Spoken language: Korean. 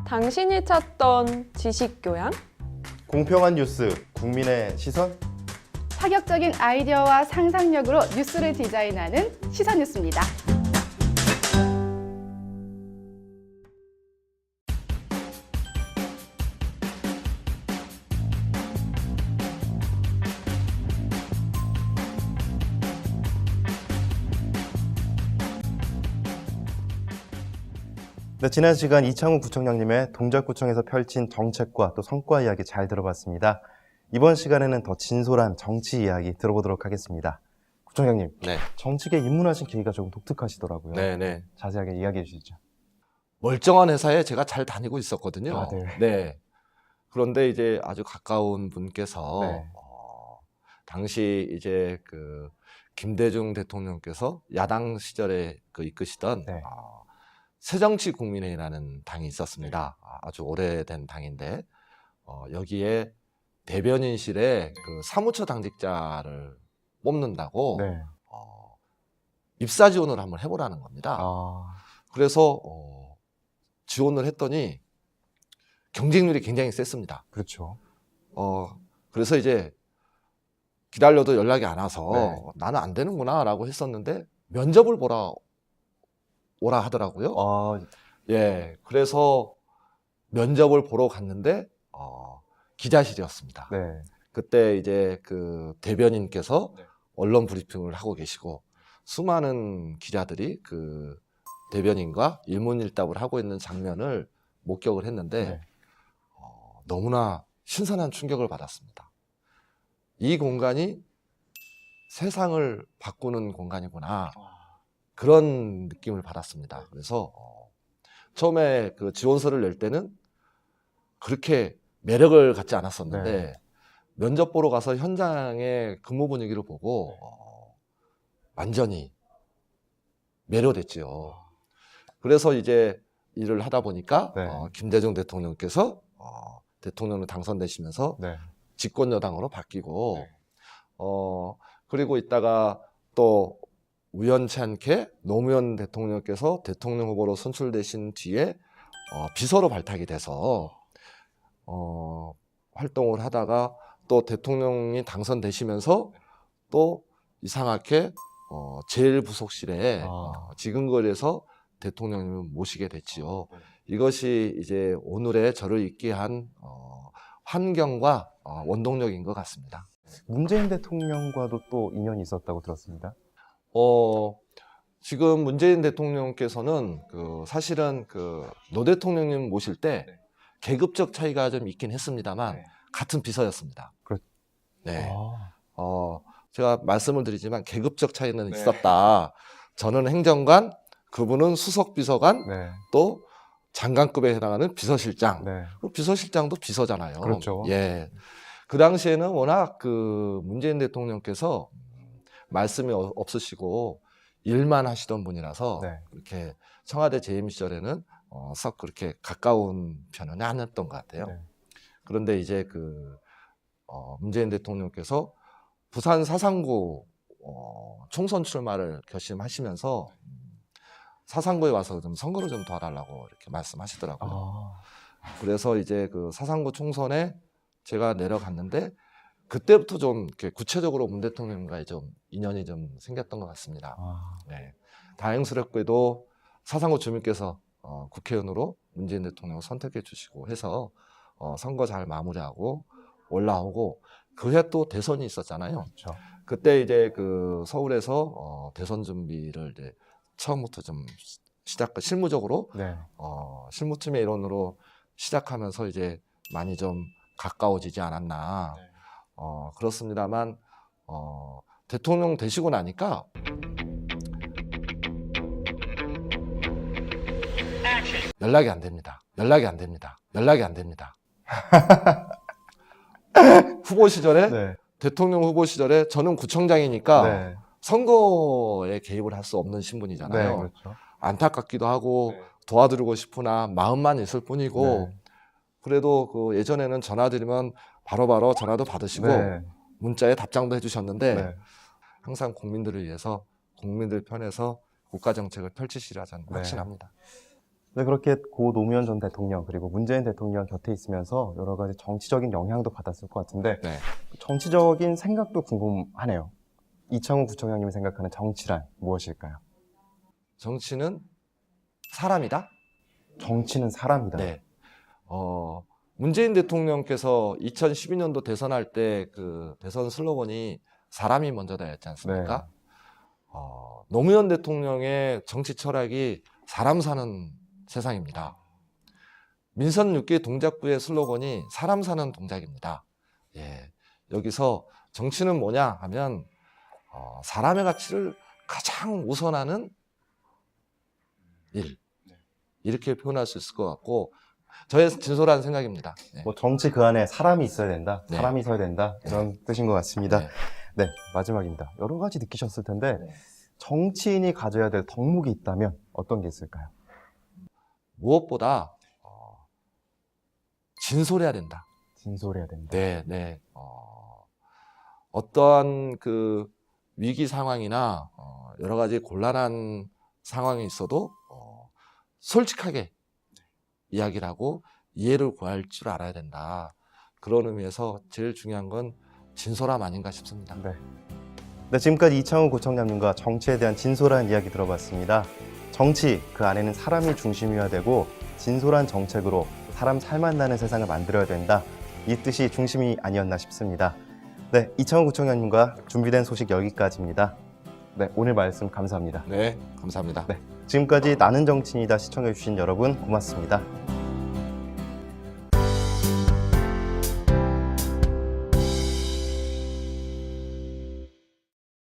당신이 찾던 지식교양? 공평한 뉴스, 국민의 시선? 파격적인 아이디어와 상상력으로 뉴스를 디자인하는 시선 뉴스입니다. 네, 지난 시간 이창우 구청장님의 동작구청에서 펼친 정책과 또 성과 이야기 잘 들어봤습니다. 이번 시간에는 더 진솔한 정치 이야기 들어보도록 하겠습니다. 구청장님, 네. 정치계에 입문하신 계기가 조금 독특하시더라고요. 네네. 자세하게 이야기해 주시죠. 멀쩡한 회사에 제가 잘 다니고 있었거든요. 아, 네. 네. 그런데 이제 아주 가까운 분께서 네. 당시 이제 그 김대중 대통령께서 야당 시절에 그 이끄시던 네. 새정치국민회의라는 당이 있었습니다. 아주 오래된 당인데 여기에 대변인실에 그 사무처 당직자를 뽑는다고 네. 입사 지원을 한번 해보라는 겁니다. 그래서 지원을 했더니 경쟁률이 굉장히 셌습니다. 그렇죠. 그래서 이제 기다려도 연락이 안 와서 네. 나는 안 되는구나 라고 했었는데 면접을 오라 하더라고요. 예, 그래서 면접을 보러 갔는데 기자실이었습니다. 네. 그때 이제 그 대변인께서 네. 언론 브리핑을 하고 계시고 수많은 기자들이 그 대변인과 일문일답을 하고 있는 장면을 목격을 했는데 네. 너무나 신선한 충격을 받았습니다. 이 공간이 세상을 바꾸는 공간이구나. 그런 느낌을 받았습니다. 그래서 처음에 그 지원서를 낼 때는 그렇게 매력을 갖지 않았었는데 네. 면접 보러 가서 현장의 근무 분위기를 보고 완전히 매료됐지요. 그래서 이제 일을 하다 보니까 네. 김대중 대통령께서 대통령으로 당선되시면서 네. 집권 여당으로 바뀌고 네. 그리고 있다가 또 우연치 않게 노무현 대통령께서 대통령 후보로 선출되신 뒤에 비서로 발탁이 돼서 활동을 하다가 또 대통령이 당선되시면서 또 이상하게 제1부속실에 지근거리에서 대통령님을 모시게 됐지요. 이것이 이제 오늘의 저를 있게 한 환경과 원동력인 것 같습니다. 문재인 대통령과도 또 인연이 있었다고 들었습니다. 지금 문재인 대통령께서는 사실은 노 대통령님 모실 때 계급적 차이가 좀 있긴 했습니다만 같은 비서였습니다. 네. 제가 말씀을 드리지만 계급적 차이는 있었다. 저는 행정관, 그분은 수석 비서관, 또 장관급에 해당하는 비서실장. 비서실장도 비서잖아요. 그렇죠. 예. 그 당시에는 워낙 문재인 대통령께서 말씀이 없으시고 일만 하시던 분이라서 그렇게 청와대 재임 시절에는 썩 그렇게 가까운 편은 아니었던 것 같아요. 그런데 이제 문재인 대통령께서 부산 사상구 총선 출마를 결심하시면서 사상구에 와서 좀 선거를 좀 도와달라고 이렇게 말씀하시더라고요. 그래서 이제 사상구 총선에 제가 내려갔는데 그때부터 좀 이렇게 구체적으로 문 대통령과의 좀 인연이 좀 생겼던 것 같습니다. 네. 다행스럽게도 사상구 주민께서 국회의원으로 문재인 대통령을 선택해 주시고 해서 선거 잘 마무리하고 올라오고 그해 또 대선이 있었잖아요. 그렇죠. 그때 이제 서울에서 대선 준비를 이제 처음부터 좀 실무적으로 실무팀의 일원으로 시작하면서 이제 많이 좀 가까워지지 않았나. 그렇습니다만 대통령 되시고 나니까 연락이 안 됩니다. 후보 시절에 대통령 후보 시절에 저는 구청장이니까 선거에 개입을 할 수 없는 신분이잖아요. 그렇죠. 안타깝기도 하고 도와드리고 싶으나 마음만 있을 뿐이고 그래도 예전에는 전화드리면 바로바로 전화도 받으시고 문자에 답장도 해주셨는데 항상 국민들을 위해서 국민들 편에서 국가정책을 펼치시리라 저는 확신합니다. 네, 그렇게 고 노무현 전 대통령 그리고 문재인 대통령 곁에 있으면서 여러 가지 정치적인 영향도 받았을 것 같은데 네. 정치적인 생각도 궁금하네요. 이창호 구청장님이 생각하는 정치란 무엇일까요? 정치는 사람이다? 정치는 사람이다. 네. 문재인 대통령께서 2012년도 대선할 때 그 대선 슬로건이 사람이 먼저다였지 않습니까? 노무현 대통령의 정치 철학이 사람 사는 세상입니다. 민선 6기 동작구의 슬로건이 사람 사는 동작입니다. 예. 여기서 정치는 뭐냐 하면 사람의 가치를 가장 우선하는 일. 이렇게 표현할 수 있을 것 같고 저의 진솔한 생각입니다. 네. 뭐 정치 그 안에 사람이 있어야 된다, 네. 사람이 있어야 된다 이런 뜻인 것 같습니다. 네. 네, 마지막입니다. 여러 가지 느끼셨을 텐데 네. 정치인이 가져야 될 덕목이 있다면 어떤 게 있을까요? 무엇보다 진솔해야 된다. 진솔해야 된다. 네, 네. 어떠한 그 위기 상황이나 여러 가지 곤란한 상황이 있어도 솔직하게 이야기를 하고 이해를 구할 줄 알아야 된다. 그런 의미에서 제일 중요한 건 진솔함 아닌가 싶습니다. 네. 네, 지금까지 이창호 구청장님과 정치에 대한 진솔한 이야기 들어봤습니다. 정치, 그 안에는 사람이 중심이어야 되고 진솔한 정책으로 사람 살맛 나는 세상을 만들어야 된다. 이 뜻이 중심이 아니었나 싶습니다. 네, 이창호 구청장님과 준비된 소식 여기까지입니다. 네, 오늘 말씀 감사합니다. 네, 감사합니다. 네, 지금까지 나는 정치인이다 시청해주신 여러분 고맙습니다.